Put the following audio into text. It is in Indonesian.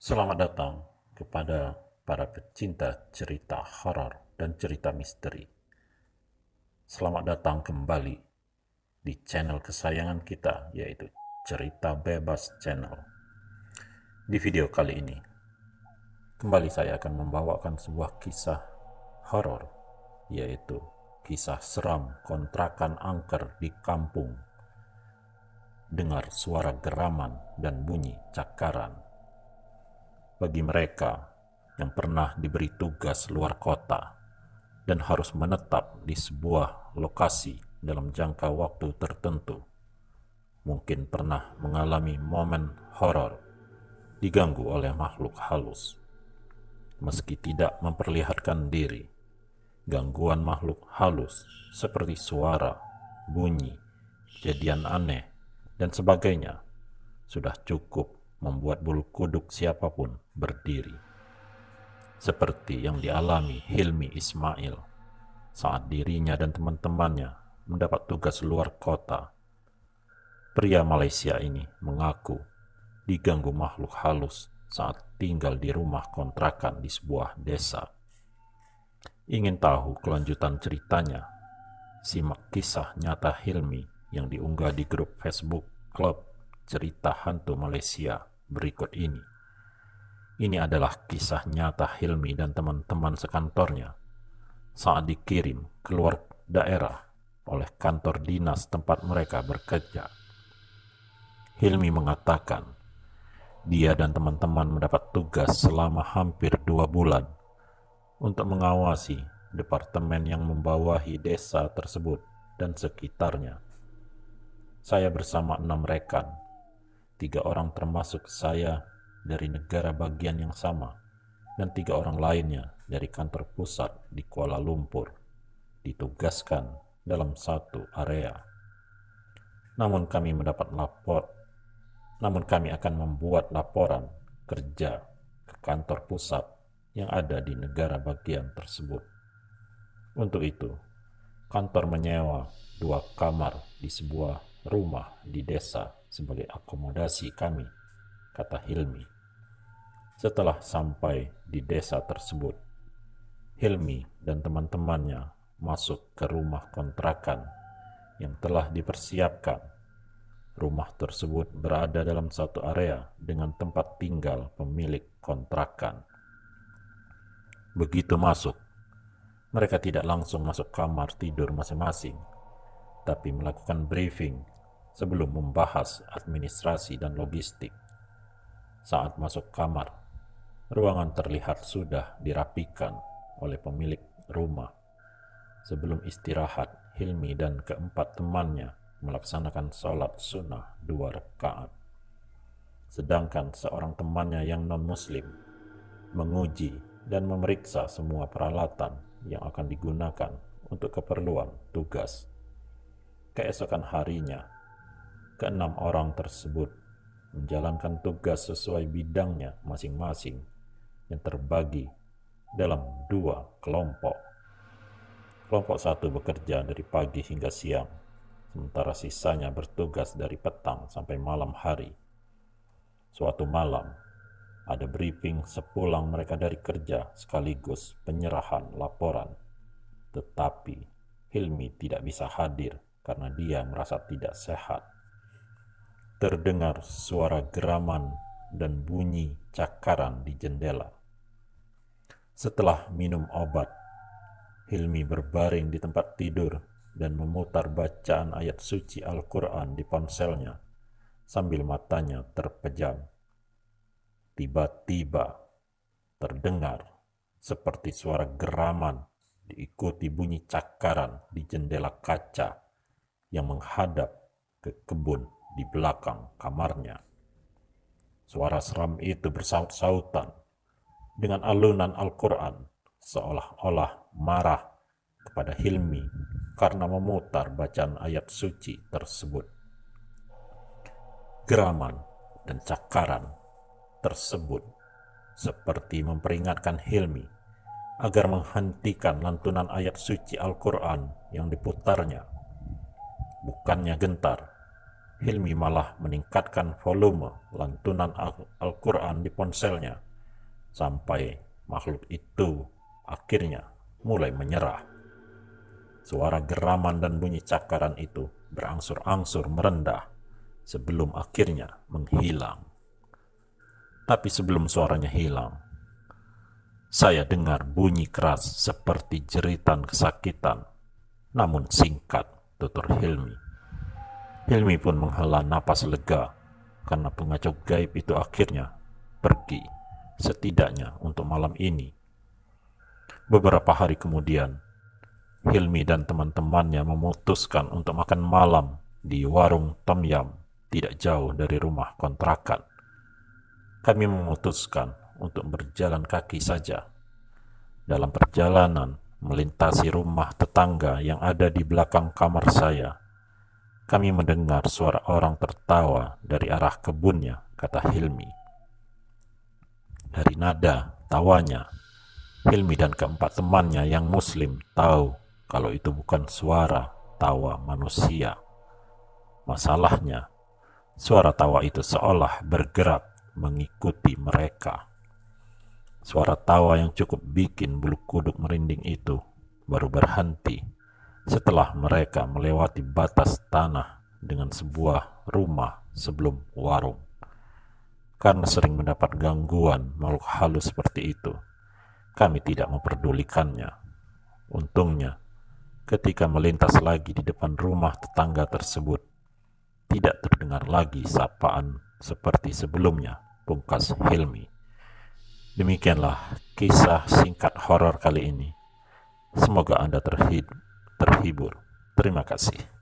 Selamat datang kepada para pecinta cerita horor dan cerita misteri. Selamat datang kembali di channel kesayangan kita, yaitu Cerita Bebas Channel. Di video kali ini, kembali saya akan membawakan sebuah kisah horor, yaitu kisah seram kontrakan angker di kampung. Dengar suara geraman dan bunyi cakaran. Bagi mereka yang pernah diberi tugas luar kota dan harus menetap di sebuah lokasi dalam jangka waktu tertentu, mungkin pernah mengalami momen horor diganggu oleh makhluk halus. Meski tidak memperlihatkan diri, gangguan makhluk halus seperti suara, bunyi, kejadian aneh, dan sebagainya sudah cukup membuat bulu kuduk siapapun berdiri. Seperti yang dialami Hilmi Ismail saat dirinya dan teman-temannya mendapat tugas luar kota. Pria Malaysia ini mengaku diganggu makhluk halus saat tinggal di rumah kontrakan di sebuah desa. Ingin tahu kelanjutan ceritanya? Simak kisah nyata Hilmi yang diunggah di grup Facebook Klub Cerita Hantu Malaysia berikut ini. Ini adalah kisah nyata Hilmi dan teman-teman sekantornya saat dikirim keluar daerah oleh kantor dinas tempat mereka bekerja. Hilmi mengatakan dia dan teman-teman mendapat tugas selama hampir 2 bulan untuk mengawasi departemen yang membawahi desa tersebut dan sekitarnya. Saya bersama 6 rekan, 3 orang termasuk saya dari negara bagian yang sama, dan 3 orang lainnya dari kantor pusat di Kuala Lumpur, ditugaskan dalam satu area. Namun kami akan membuat laporan kerja ke kantor pusat yang ada di negara bagian tersebut. Untuk itu, kantor menyewa 2 kamar di sebuah rumah di desa sebagai akomodasi kami, kata Hilmi. Setelah sampai di desa tersebut, Hilmi dan teman-temannya masuk ke rumah kontrakan yang telah dipersiapkan. Rumah tersebut berada dalam satu area dengan tempat tinggal pemilik kontrakan. Begitu masuk, mereka tidak langsung masuk kamar tidur masing-masing, tapi melakukan briefing sebelum membahas administrasi dan logistik. Saat masuk kamar, ruangan terlihat sudah dirapikan oleh pemilik rumah. Sebelum istirahat, Hilmi dan keempat temannya melaksanakan sholat sunnah 2 rakaat. Sedangkan seorang temannya yang non-muslim menguji dan memeriksa semua peralatan yang akan digunakan untuk keperluan tugas. Keesokan harinya, ke-6 orang tersebut menjalankan tugas sesuai bidangnya masing-masing yang terbagi dalam 2 kelompok. Kelompok 1 bekerja dari pagi hingga siang, sementara sisanya bertugas dari petang sampai malam hari. Suatu malam, ada briefing sepulang mereka dari kerja sekaligus penyerahan laporan. Tetapi Hilmi tidak bisa hadir karena dia merasa tidak sehat. Terdengar suara geraman dan bunyi cakaran di jendela. Setelah minum obat, Hilmi berbaring di tempat tidur dan memutar bacaan ayat suci Al-Quran di ponselnya sambil matanya terpejam. Tiba-tiba terdengar seperti suara geraman diikuti bunyi cakaran di jendela kaca yang menghadap ke kebun di belakang kamarnya. Suara seram itu bersaut-sautan dengan alunan Al-Quran, seolah-olah marah kepada Hilmi karena memutar bacaan ayat suci tersebut. Geraman dan cakaran tersebut seperti memperingatkan Hilmi agar menghentikan lantunan ayat suci Al-Quran yang diputarnya. Bukannya gentar, Hilmi malah meningkatkan volume lantunan Al-Quran di ponselnya, sampai makhluk itu akhirnya mulai menyerah. Suara geraman dan bunyi cakaran itu berangsur-angsur merendah sebelum akhirnya menghilang. Tapi sebelum suaranya hilang, saya dengar bunyi keras seperti jeritan kesakitan, namun singkat, tutur Hilmi. Hilmi pun menghela napas lega karena pengacau gaib itu akhirnya pergi, setidaknya untuk malam ini. Beberapa hari kemudian, Hilmi dan teman-temannya memutuskan untuk makan malam di warung Tom Yam tidak jauh dari rumah kontrakan. Kami memutuskan untuk berjalan kaki saja. Dalam perjalanan melintasi rumah tetangga yang ada di belakang kamar saya, kami mendengar suara orang tertawa dari arah kebunnya, kata Hilmi. Dari nada tawanya, Hilmi dan keempat temannya yang muslim tahu kalau itu bukan suara tawa manusia. Masalahnya, suara tawa itu seolah bergerak mengikuti mereka. Suara tawa yang cukup bikin bulu kuduk merinding itu baru berhenti setelah mereka melewati batas tanah dengan sebuah rumah sebelum warung. Karena sering mendapat gangguan makhluk halus seperti itu, kami tidak memperdulikannya. Untungnya, ketika melintas lagi di depan rumah tetangga tersebut, tidak terdengar lagi sapaan seperti sebelumnya, pungkas Hilmi. Demikianlah kisah singkat horor kali ini. Semoga Anda terhibur. Terima kasih.